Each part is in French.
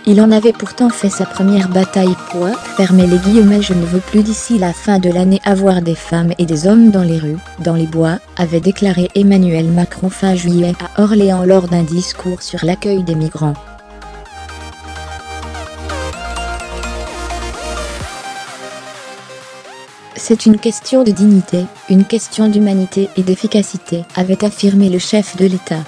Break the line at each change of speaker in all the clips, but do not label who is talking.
Il en avait pourtant fait sa première bataille pour « fermer les guillemets, je ne veux plus d'ici la fin de l'année avoir des femmes et des hommes dans les rues, dans les bois », avait déclaré Emmanuel Macron fin juillet à Orléans lors d'un discours sur l'accueil des migrants. C'est une question de dignité, une question d'humanité et d'efficacité, avait affirmé le chef de l'État.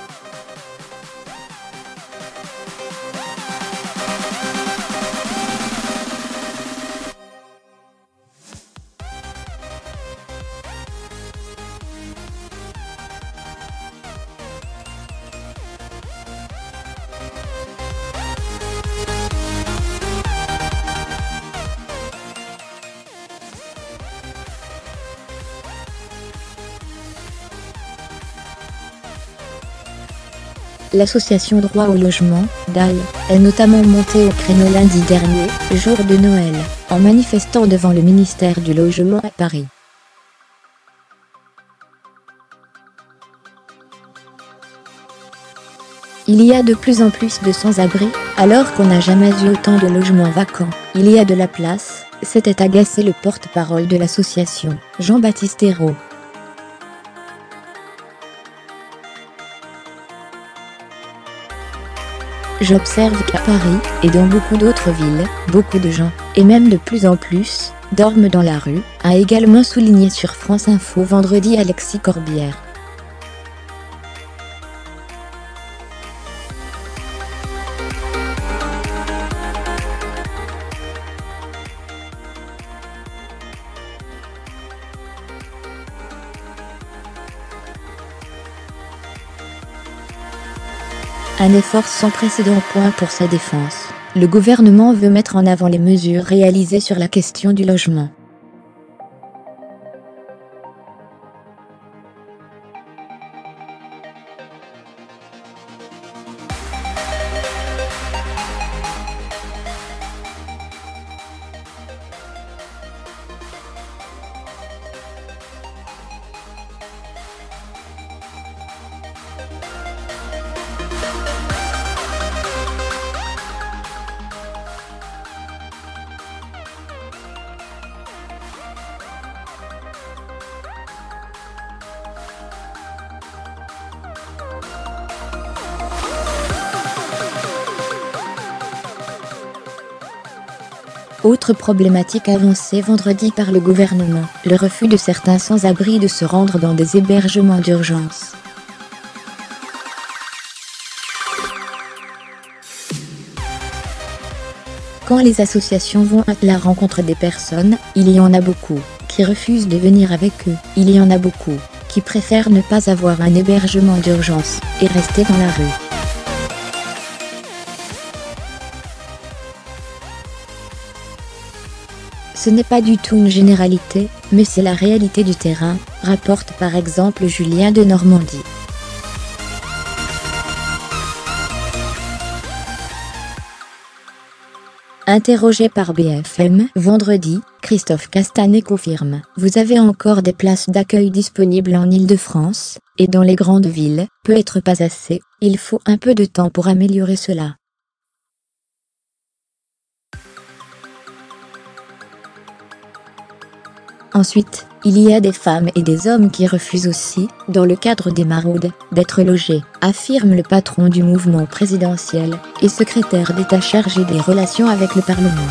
L'association Droit au logement, DAL, est notamment montée au créneau lundi dernier, jour de Noël, en manifestant devant le ministère du Logement à Paris. Il y a de plus en plus de sans-abri, alors qu'on n'a jamais eu autant de logements vacants. Il y a de la place, s'était agacé le porte-parole de l'association, Jean-Baptiste Ayrault. J'observe qu'à Paris, et dans beaucoup d'autres villes, beaucoup de gens, et même de plus en plus, dorment dans la rue, a également souligné sur France Info vendredi Alexis Corbière. Un effort sans précédent pour sa défense. Le gouvernement veut mettre en avant les mesures réalisées sur la question du logement. Autre problématique avancée vendredi par le gouvernement, le refus de certains sans-abri de se rendre dans des hébergements d'urgence. Quand les associations vont à la rencontre des personnes, il y en a beaucoup qui refusent de venir avec eux. Il y en a beaucoup qui préfèrent ne pas avoir un hébergement d'urgence et rester dans la rue. Ce n'est pas du tout une généralité, mais c'est la réalité du terrain, rapporte par exemple Julien de Normandie. Interrogé par BFM vendredi, Christophe Castanet confirme « Vous avez encore des places d'accueil disponibles en Île-de-France, et dans les grandes villes, peut-être pas assez, il faut un peu de temps pour améliorer cela. » Ensuite, il y a des femmes et des hommes qui refusent aussi, dans le cadre des maraudes, d'être logés, affirme le patron du mouvement présidentiel et secrétaire d'État chargé des relations avec le Parlement.